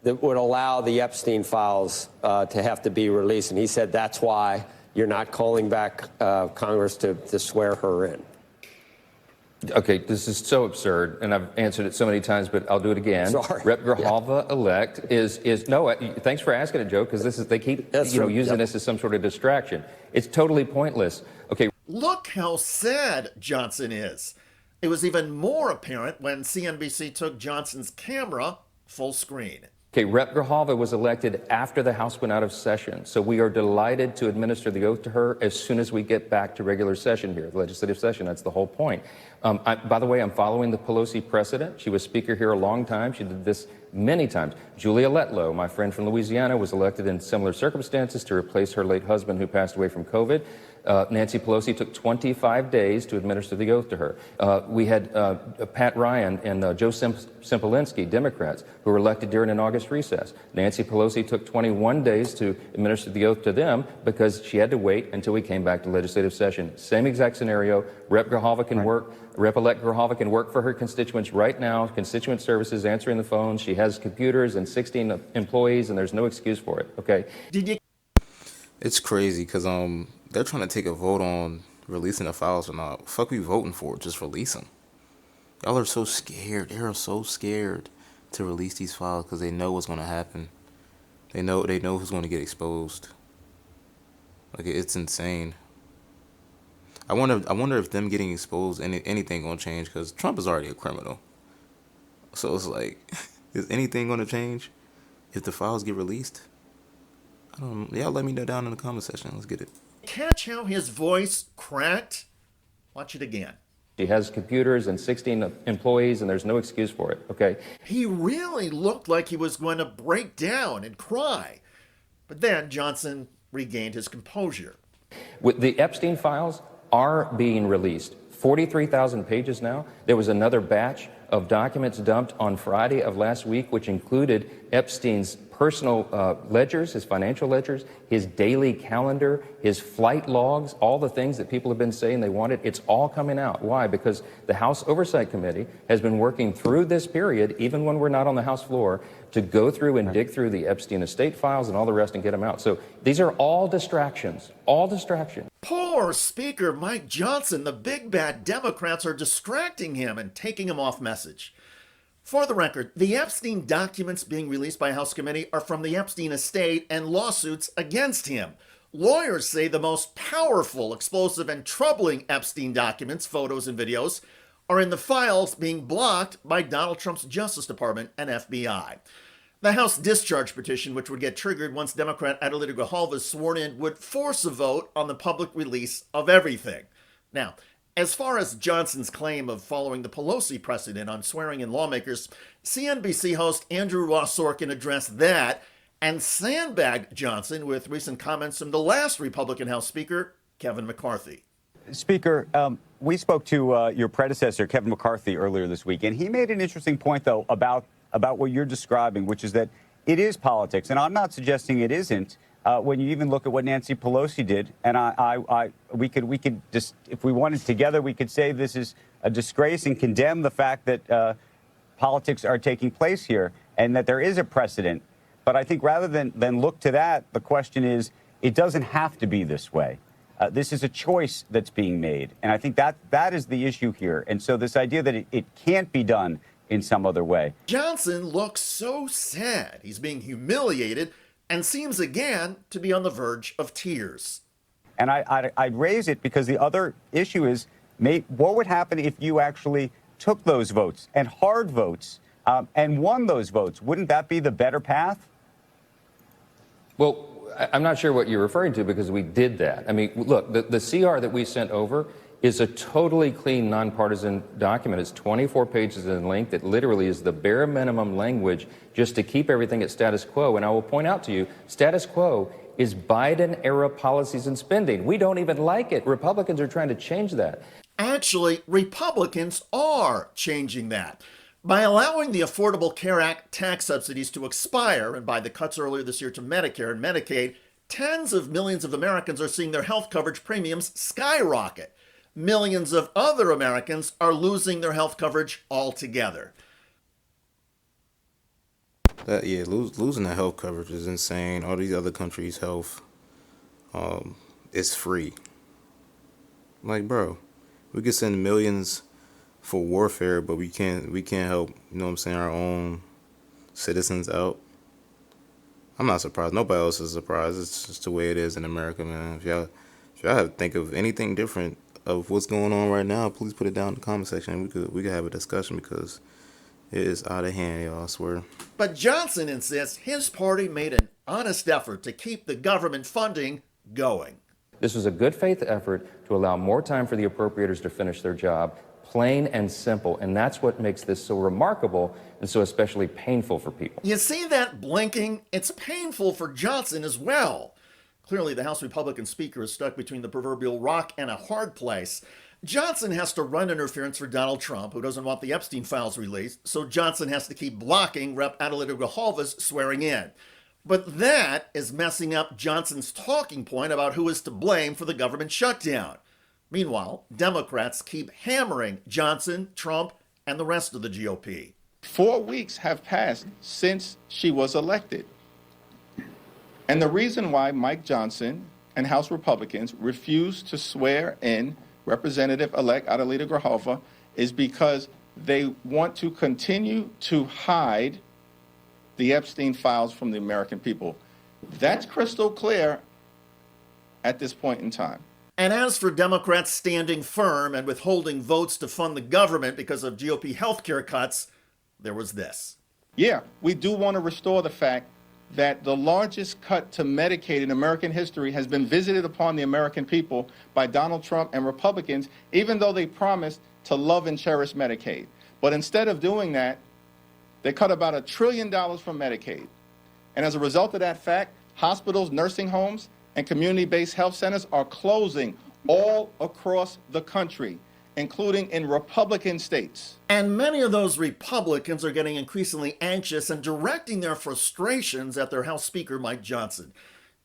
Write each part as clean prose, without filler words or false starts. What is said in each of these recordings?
that would allow the Epstein files to have to be released. And he said that's why you're not calling back Congress to swear her in. Okay, this is so absurd, and I've answered it so many times, but I'll do it again. Sorry. Rep. Grijalva-elect is no. Thanks for asking it, Joe, because they keep using this as some sort of distraction. It's totally pointless. Okay. Look how sad Johnson is. It was even more apparent when CNBC took Johnson's camera full screen. Okay, Rep. Grijalva was elected after the House went out of session, so we are delighted to administer the oath to her as soon as we get back to regular session here, the legislative session. That's the whole point. By the way, I'm following the Pelosi precedent. She was Speaker here a long time. She did this many times. Julia Letlow, my friend from Louisiana, was elected in similar circumstances to replace her late husband who passed away from COVID. Nancy Pelosi took 25 days to administer the oath to her. We had Pat Ryan and Joe Simpolinski, Democrats, who were elected during an August recess. Nancy Pelosi took 21 days to administer the oath to them because she had to wait until we came back to legislative session. Same exact scenario. Rep. Grijalva can work. Rep-elect Grijalva can work for her constituents right now. Constituent services answering the phone. She has computers and 16 employees, and there's no excuse for it. Okay. It's crazy because they're trying to take a vote on releasing the files or not. Fuck we voting for? Just release them. Y'all are so scared. They are so scared to release these files because they know what's going to happen. They know who's going to get exposed. Like, it's insane. I wonder if them getting exposed, anything going to change, because Trump is already a criminal. So it's like, is anything going to change if the files get released? I don't know. Y'all let me know down in the comment section. Let's get it. Catch how his voice cracked? Watch it again. She has computers and 16 employees, and there's no excuse for it, okay? He really looked like he was going to break down and cry. But then Johnson regained his composure. With the Epstein files are being released. 43,000 pages now. There was another batch of documents dumped on Friday of last week, which included Epstein's personal ledgers, his financial ledgers, his daily calendar, his flight logs, all the things that people have been saying they wanted. It's all coming out. Why? Because the House Oversight Committee has been working through this period, even when we're not on the House floor, to go through and dig through the Epstein estate files and all the rest and get them out. So these are all distractions, all distractions. Poor Speaker Mike Johnson. The big bad Democrats are distracting him and taking him off message. For the record, the Epstein documents being released by House Committee are from the Epstein estate and lawsuits against him. Lawyers say the most powerful, explosive, and troubling Epstein documents, photos, and videos are in the files being blocked by Donald Trump's Justice Department and FBI. The House discharge petition, which would get triggered once Democrat Adelita Grijalva is sworn in, would force a vote on the public release of everything. Now, as far as Johnson's claim of following the Pelosi precedent on swearing in lawmakers, CNBC host Andrew Ross Sorkin addressed that and sandbagged Johnson with recent comments from the last Republican House Speaker, Kevin McCarthy. Speaker, we spoke to your predecessor, Kevin McCarthy, earlier this week, and he made an interesting point, though, about what you're describing, which is that it is politics. And I'm not suggesting it isn't. When you even look at what Nancy Pelosi did, and we could just, if we wanted together, we could say this is a disgrace and condemn the fact that politics are taking place here and that there is a precedent. But I think rather than look to that, the question is, it doesn't have to be this way. This is a choice that's being made. And I think that is the issue here. And so this idea that it can't be done in some other way. Johnson looks so sad. He's being humiliated and seems again to be on the verge of tears. And I raise it because the other issue is, what would happen if you actually took those votes and hard votes and won those votes? Wouldn't that be the better path? Well, I'm not sure what you're referring to because we did that. I mean, look, the CR that we sent over is a totally clean, nonpartisan document. It's 24 pages in length. It literally is the bare minimum language just to keep everything at status quo. And I will point out to you, status quo is Biden-era policies and spending. We don't even like it. Republicans are trying to change that. Actually, Republicans are changing that. By allowing the Affordable Care Act tax subsidies to expire and by the cuts earlier this year to Medicare and Medicaid, tens of millions of Americans are seeing their health coverage premiums skyrocket. Millions of other Americans are losing their health coverage altogether. Losing that health coverage is insane. All these other countries' health is free. Like, bro, we could send millions for warfare, but we can't help, you know what I'm saying, our own citizens out. I'm not surprised. Nobody else is surprised. It's just the way it is in America, man. If y'all have to think of anything different of what's going on right now, please put it down in the comment section. We could have a discussion because it is out of hand, y'all, I swear. But Johnson insists his party made an honest effort to keep the government funding going. This was a good faith effort to allow more time for the appropriators to finish their job, plain and simple. And that's what makes this so remarkable and so especially painful for people. You see that blinking? It's painful for Johnson as well. Clearly, the House Republican Speaker is stuck between the proverbial rock and a hard place. Johnson has to run interference for Donald Trump, who doesn't want the Epstein files released, so Johnson has to keep blocking Rep. Adelita Grijalva's swearing in. But that is messing up Johnson's talking point about who is to blame for the government shutdown. Meanwhile, Democrats keep hammering Johnson, Trump, and the rest of the GOP. 4 weeks have passed since she was elected. And the reason why Mike Johnson and House Republicans refused to swear in Representative-elect Adelita Grijalva is because they want to continue to hide the Epstein files from the American people. That's crystal clear at this point in time. And as for Democrats standing firm and withholding votes to fund the government because of GOP healthcare cuts, there was this. Yeah, we do want to restore the fact that the largest cut to Medicaid in American history has been visited upon the American people by Donald Trump and Republicans, even though they promised to love and cherish Medicaid. But instead of doing that, they cut about $1 trillion from Medicaid. And as a result of that fact, hospitals, nursing homes, and community-based health centers are closing all across the country, including in Republican states. And many of those Republicans are getting increasingly anxious and directing their frustrations at their House Speaker, Mike Johnson.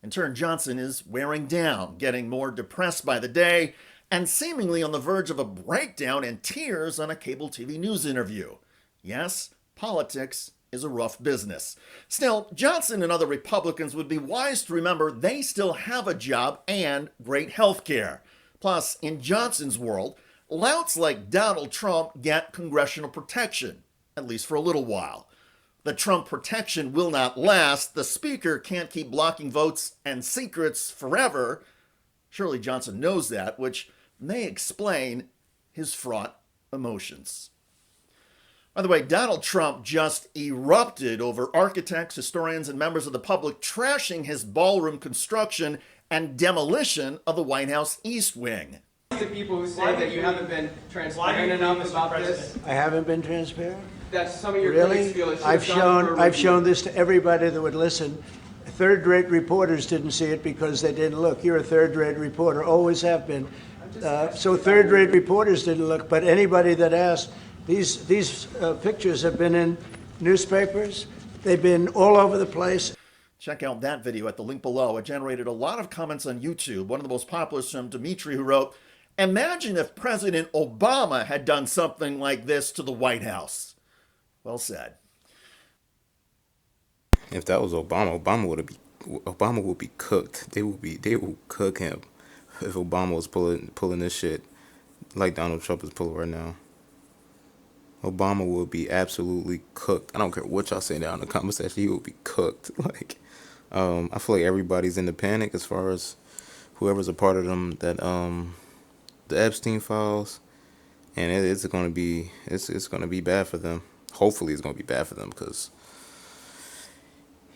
In turn, Johnson is wearing down, getting more depressed by the day, and seemingly on the verge of a breakdown and tears on a cable TV news interview. Yes, politics is a rough business. Still, Johnson and other Republicans would be wise to remember they still have a job and great health care. Plus, in Johnson's world, louts like Donald Trump get congressional protection, at least for a little while. The Trump protection will not last. The Speaker can't keep blocking votes and secrets forever. Surely Johnson knows that, which may explain his fraught emotions. By the way, Donald Trump just erupted over architects, historians, and members of the public trashing his ballroom construction and demolition of the White House East Wing. The people who say that you haven't been transparent enough about this. I haven't been transparent? That some of your critics Really? feel it should have gone for a I've review. shown this to everybody that would listen. Third-rate reporters didn't see it because they didn't look. You're a third-rate reporter, always have been. So third-rate reporters didn't look, but anybody that asked, these pictures have been in newspapers. They've been all over the place. Check out that video at the link below. It generated a lot of comments on YouTube. One of the most popular is from Dimitri, who wrote, "Imagine if President Obama had done something like this to the White House." Well said. If that was Obama would be cooked. They will cook him if Obama was pulling this shit like Donald Trump is pulling right now. Obama would be absolutely cooked. I don't care what y'all say down in the comment section. He will be cooked. Like, I feel like everybody's in the panic as far as whoever's a part of them that the Epstein files, and it's gonna be bad for them. Hopefully, it's gonna be bad for them because,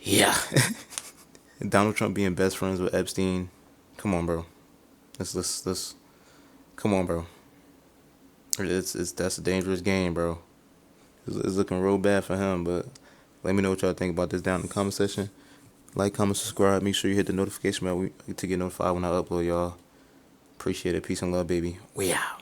yeah, Donald Trump being best friends with Epstein. Come on, bro. Let's come on, bro. That's a dangerous game, bro. It's looking real bad for him, but let me know what y'all think about this down in the comment section. Like, comment, subscribe. Make sure you hit the notification bell to get notified when I upload, y'all. Appreciate it. Peace and love, baby. We out.